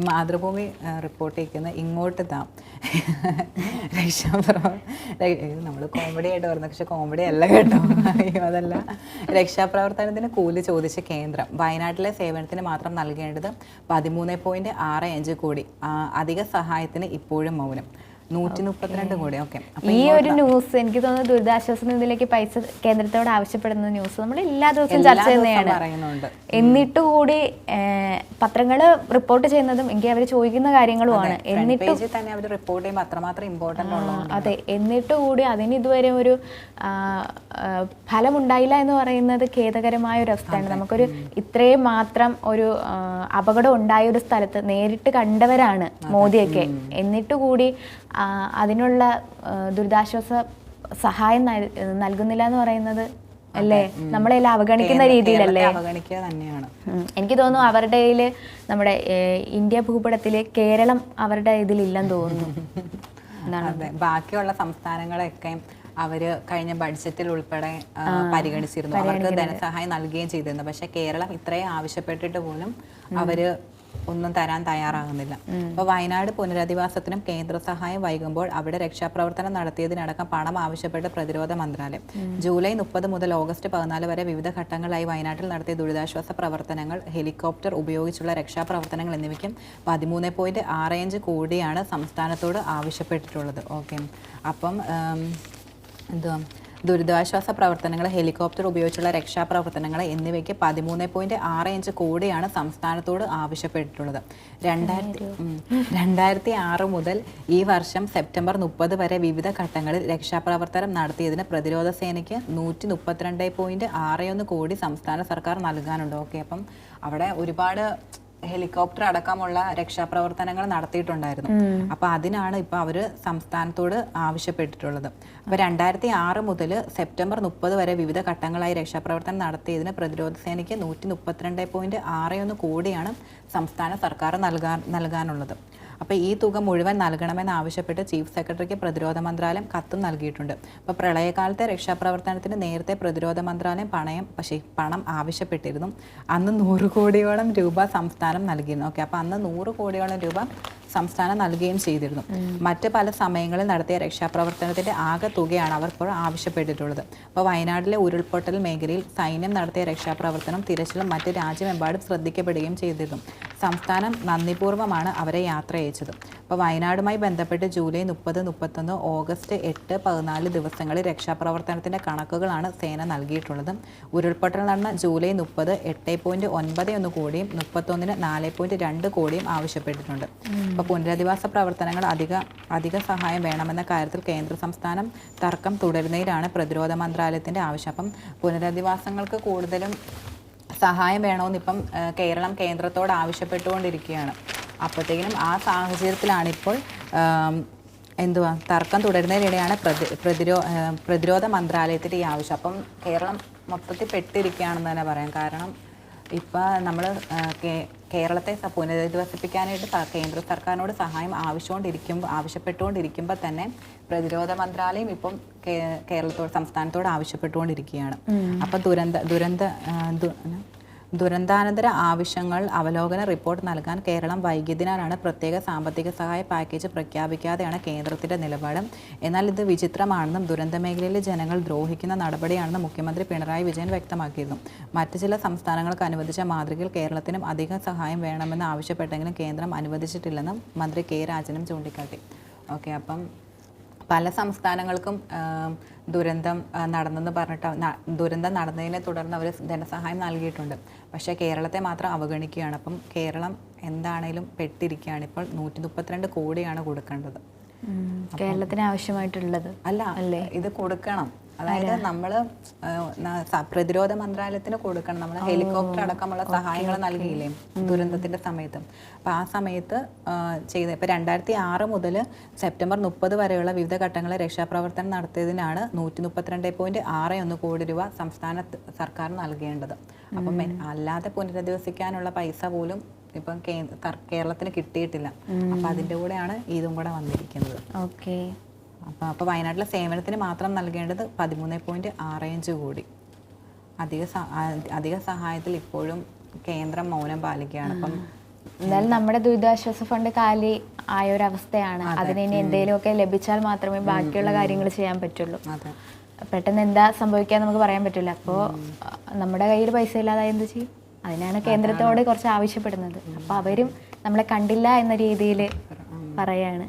Mathrubhumi report ചെയ്യുന്നത് ഇങ്ങോട്ട് നമ്മൾ കോമഡി ആയിട്ട് പറഞ്ഞു, പക്ഷെ കോമഡി അല്ല കേട്ടോ. അതല്ല, രക്ഷാപ്രവർത്തനത്തിന് കൂലി ചോദിച്ച കേന്ദ്രം വയനാട്ടിലെ സേവനത്തിന് മാത്രം നൽകേണ്ടത് 13.65 കോടി, അധിക സഹായത്തിന് ഇപ്പോഴും മൗനം. 132 കോടി. ഓക്കെ, ഈ ഒരു ന്യൂസ് എനിക്ക് തോന്നുന്നു ദുരിതാശ്വാസ നിധിയിലേക്ക് പൈസ കേന്ദ്രത്തോട് ആവശ്യപ്പെടുന്ന ന്യൂസ് നമ്മൾ എല്ലാ ദിവസവും ചർച്ച ചെയ്യുന്നതാണ്. എന്നിട്ട് കൂടി പത്രങ്ങൾ റിപ്പോർട്ട് ചെയ്യുന്നതും എനിക്ക് അവർ ചോദിക്കുന്ന കാര്യങ്ങളുമാണ്. എന്നിട്ട് തന്നെ അവർ റിപ്പോർട്ട് ചെയ്യുമ്പോൾ അത്രമാത്രം ഇമ്പോർട്ടന്റ് ഉള്ളതാണ്. അതെ, എന്നിട്ട് കൂടി അതിന് ഇതുവരെ ഒരു ഫലമുണ്ടായില്ല എന്ന് പറയുന്നത് ഖേദകരമായ ഒരു അവസ്ഥയാണ്. നമുക്കൊരു ഇത്രയും മാത്രം ഒരു അപകടം ഉണ്ടായ ഒരു സ്ഥലത്ത് നേരിട്ട് കണ്ടവരാണ് മോദിയൊക്കെ, എന്നിട്ട് കൂടി അതിനുള്ള ദുരിതാശ്വാസ സഹായം നൽകുന്നില്ല എന്ന് പറയുന്നത് അല്ലേ നമ്മളെല്ലാം അവഗണിക്കുന്ന രീതിയിലല്ലേ. എനിക്ക് തോന്നുന്നു അവരുടെ നമ്മുടെ ഇന്ത്യ ഭൂപടത്തില് കേരളം അവരുടെ ഇതിലില്ലെന്ന് തോന്നുന്നു. ബാക്കിയുള്ള സംസ്ഥാനങ്ങളൊക്കെ അവര് കഴിഞ്ഞ ബഡ്ജറ്റിൽ ഉൾപ്പെടെ പരിഗണിച്ചിരുന്നു, അവർക്ക് ധനസഹായം നൽകുകയും ചെയ്തിരുന്നു. പക്ഷെ കേരളം ഇത്രയും ആവശ്യപ്പെട്ടിട്ട് പോലും അവര് ഒന്നും തരാൻ തയ്യാറാകുന്നില്ല. അപ്പോൾ വയനാട് പുനരധിവാസത്തിനും കേന്ദ്ര സഹായം വൈകുമ്പോൾ അവിടെ രക്ഷാപ്രവർത്തനം നടത്തിയതിനടക്കം പണം ആവശ്യപ്പെട്ട് പ്രതിരോധ മന്ത്രാലയം. ജൂലൈ 30 മുതൽ ഓഗസ്റ്റ് 14 വരെ വിവിധ ഘട്ടങ്ങളായി വയനാട്ടിൽ നടത്തിയ ദുരിതാശ്വാസ പ്രവർത്തനങ്ങൾ, ഹെലികോപ്റ്റർ ഉപയോഗിച്ചുള്ള രക്ഷാപ്രവർത്തനങ്ങൾ എന്നിവയ്ക്കും 13.65 കോടിയാണ് സംസ്ഥാനത്തോട് ആവശ്യപ്പെട്ടിട്ടുള്ളത്. ഓക്കെ, അപ്പം എന്തുവാ, ദുരിതാശ്വാസ പ്രവർത്തനങ്ങൾ, ഹെലികോപ്റ്റർ ഉപയോഗിച്ചുള്ള രക്ഷാപ്രവർത്തനങ്ങൾ എന്നിവയ്ക്ക് 13.65 കോടിയാണ് സംസ്ഥാനത്തോട് ആവശ്യപ്പെട്ടിട്ടുള്ളത്. 2006 മുതൽ ഈ വർഷം സെപ്റ്റംബർ 30 വരെ വിവിധ ഘട്ടങ്ങളിൽ രക്ഷാപ്രവർത്തനം നടത്തിയതിന് പ്രതിരോധ സേനയ്ക്ക് 132.61 കോടി സംസ്ഥാന സർക്കാർ നൽകാനുണ്ട്. ഓക്കെ, അപ്പം അവിടെ ഒരുപാട് ഹെലികോപ്റ്റർ അടക്കമുള്ള രക്ഷാപ്രവർത്തനങ്ങൾ നടത്തിയിട്ടുണ്ടായിരുന്നു. അപ്പൊ അതിനാണ് ഇപ്പൊ അവര് സംസ്ഥാനത്തോട് ആവശ്യപ്പെട്ടിട്ടുള്ളത്. അപ്പൊ 2006 മുതൽ സെപ്റ്റംബർ 30 വരെ വിവിധ ഘട്ടങ്ങളായി രക്ഷാപ്രവർത്തനം നടത്തിയതിന് പ്രതിരോധ സേനയ്ക്ക് 132.61 കോടിയാണ് സംസ്ഥാന സർക്കാർ നൽകാനുള്ളത്. അപ്പോൾ ഈ തുക മുഴുവൻ നൽകണമെന്ന് ആവശ്യപ്പെട്ട് ചീഫ് സെക്രട്ടറിക്ക് പ്രതിരോധ മന്ത്രാലയം കത്തും നൽകിയിട്ടുണ്ട്. അപ്പോൾ പ്രളയകാലത്തെ രക്ഷാപ്രവർത്തനത്തിന് നേരത്തെ പ്രതിരോധ മന്ത്രാലയം പണം ആവശ്യപ്പെട്ടിരുന്നു. അന്ന് 100 കോടിയോളം രൂപ സംസ്ഥാനം നൽകിയിരുന്നു. ഓക്കെ, അപ്പോൾ അന്ന് 100 കോടിയോളം രൂപ സംസ്ഥാനം നൽകുകയും ചെയ്തിരുന്നു. മറ്റ് പല സമയങ്ങളിൽ നടത്തിയ രക്ഷാപ്രവർത്തനത്തിന്റെ ആകെ തുകയാണ് അവർ ഇപ്പോൾ ആവശ്യപ്പെട്ടിട്ടുള്ളത്. അപ്പോൾ വയനാട്ടിലെ ഉരുൾപൊട്ടൽ മേഖലയിൽ സൈന്യം നടത്തിയ രക്ഷാപ്രവർത്തനം, തിരച്ചിലും മറ്റ് രാജ്യമെമ്പാടും ശ്രദ്ധിക്കപ്പെടുകയും ചെയ്തിരുന്നു. സംസ്ഥാനം നന്ദിപൂർവ്വമാണ് അവരെ യാത്ര അയച്ചത്. അപ്പോൾ വയനാടുമായി ബന്ധപ്പെട്ട് ജൂലൈ 30, 31, ഓഗസ്റ്റ് 8, 14 ദിവസങ്ങളിൽ രക്ഷാപ്രവർത്തനത്തിന്റെ കണക്കുകളാണ് സേന നൽകിയിട്ടുള്ളത്. ഉരുൾപൊട്ടൽ നടന്ന ജൂലൈ 30 8.91 കോടിയും 31-ന് 4.2 കോടിയും ആവശ്യപ്പെട്ടിട്ടുണ്ട്. അപ്പോൾ പുനരധിവാസ പ്രവർത്തനങ്ങൾ അധിക സഹായം വേണമെന്ന കാര്യത്തിൽ കേന്ദ്ര സംസ്ഥാനം തർക്കം തുടരുന്നതിലാണ് പ്രതിരോധ മന്ത്രാലയത്തിന്റെ ആവശ്യം. അപ്പം പുനരധിവാസങ്ങൾക്ക് കൂടുതലും സഹായം വേണമെന്ന് ഇപ്പം കേരളം കേന്ദ്രത്തോട് ആവശ്യപ്പെട്ടുകൊണ്ടിരിക്കുകയാണ്. അപ്പോഴത്തേക്കിനും ആ സാഹചര്യത്തിലാണിപ്പോൾ തർക്കം തുടരുന്നതിനിടെയാണ് പ്രതിരോധ മന്ത്രാലയത്തിൻ്റെ ഈ ആവശ്യം. അപ്പം കേരളം മൊത്തത്തിൽ പെട്ടിരിക്കുകയാണെന്ന് തന്നെ പറയാം. കാരണം ഇപ്പം നമ്മൾ കേരളത്തെ പുനരധിവസിപ്പിക്കാനായിട്ട് കേന്ദ്ര സർക്കാരിനോട് സഹായം ആവശ്യപ്പെട്ടുകൊണ്ടിരിക്കുമ്പോൾ തന്നെ പ്രതിരോധ മന്ത്രാലയം ഇപ്പം സംസ്ഥാനത്തോട് ആവശ്യപ്പെട്ടുകൊണ്ടിരിക്കുകയാണ്. അപ്പം ദുരന്താനന്തര ആവശ്യങ്ങൾ അവലോകന റിപ്പോർട്ട് നൽകാൻ കേരളം വൈകിയതിനാലാണ് പ്രത്യേക സാമ്പത്തിക സഹായ പാക്കേജ് പ്രഖ്യാപിക്കാതെയാണ് കേന്ദ്രത്തിന്റെ നിലപാട്. എന്നാൽ ഇത് വിചിത്രമാണെന്നും ദുരന്ത മേഖലയിലെ ജനങ്ങൾ ദ്രോഹിക്കുന്ന നടപടിയാണെന്നും മുഖ്യമന്ത്രി പിണറായി വിജയൻ വ്യക്തമാക്കിയിരുന്നു. മറ്റ് ചില സംസ്ഥാനങ്ങൾക്ക് അനുവദിച്ച മാതൃകയിൽ കേരളത്തിനും അധിക സഹായം വേണമെന്ന് ആവശ്യപ്പെട്ടെങ്കിലും കേന്ദ്രം അനുവദിച്ചിട്ടില്ലെന്നും മന്ത്രി കെ രാജനും ചൂണ്ടിക്കാട്ടി. ഓക്കെ, അപ്പം പല സംസ്ഥാനങ്ങൾക്കും ദുരന്തം നടന്നെന്ന് പറഞ്ഞിട്ട് ദുരന്തം നടന്നതിനെ തുടർന്ന് അവർ ധനസഹായം നൽകിയിട്ടുണ്ട്. പക്ഷേ കേരളത്തെ മാത്രം അവഗണിക്കുകയാണ്. അപ്പം കേരളം എന്താണേലും പെട്ടിരിക്കുകയാണ്. ഇപ്പോൾ 132 കോടിയാണ് കൊടുക്കേണ്ടത്. കേരളത്തിന് ആവശ്യമായിട്ടുള്ളത് അല്ലേ ഇത് കൊടുക്കണം. അതായത് നമ്മൾ പ്രതിരോധ മന്ത്രാലയത്തിന് കൊടുക്കണം. നമ്മൾ ഹെലികോപ്റ്റർ അടക്കമുള്ള സഹായങ്ങൾ നൽകിയില്ലേ ദുരന്തത്തിന്റെ സമയത്ത്. അപ്പം ആ സമയത്ത് ഇപ്പം 2006 മുതൽ സെപ്റ്റംബർ 30 വരെയുള്ള വിവിധ ഘട്ടങ്ങളിൽ രക്ഷാപ്രവർത്തനം നടത്തിയതിനാണ് 132.61 കോടി രൂപ സംസ്ഥാന സർക്കാർ നൽകേണ്ടത്. അപ്പം അല്ലാതെ പുനരധിവസിക്കാനുള്ള പൈസ പോലും ഇപ്പം കേരളത്തിന് കിട്ടിയിട്ടില്ല. അപ്പം അതിൻ്റെ കൂടെയാണ് ഇതും കൂടെ വന്നിരിക്കുന്നത്. ഓക്കെ, അപ്പോൾ വയനാട്ടിലെ സേവനത്തിന് മാത്രം നൽകേണ്ടത് 13.65 കോടി. അധിക സഹായത്തിൽ ഇപ്പോഴും കേന്ദ്രം മൗനം പാലിക്കുകയാണ്. അപ്പം എന്നാലും നമ്മുടെ ദുരിതാശ്വാസ ഫണ്ട് കാലി ആയ ഒരു അവസ്ഥയാണ്. അതിന് ഇനി എന്തെങ്കിലുമൊക്കെ ലഭിച്ചാൽ മാത്രമേ ബാക്കിയുള്ള കാര്യങ്ങൾ ചെയ്യാൻ പറ്റുള്ളൂ. പെട്ടെന്ന് എന്താ സംഭവിക്കുക നമുക്ക് പറയാൻ പറ്റില്ല. അപ്പോൾ നമ്മുടെ കയ്യിൽ പൈസ ഇല്ലാതായി എന്ത് ചെയ്യും? അതിനാണ് കേന്ദ്രത്തോട് കുറച്ച് ആവശ്യപ്പെടുന്നത്. അപ്പോൾ അവരും നമ്മളെ കണ്ടില്ല എന്ന രീതിയിൽ പറയാണ്.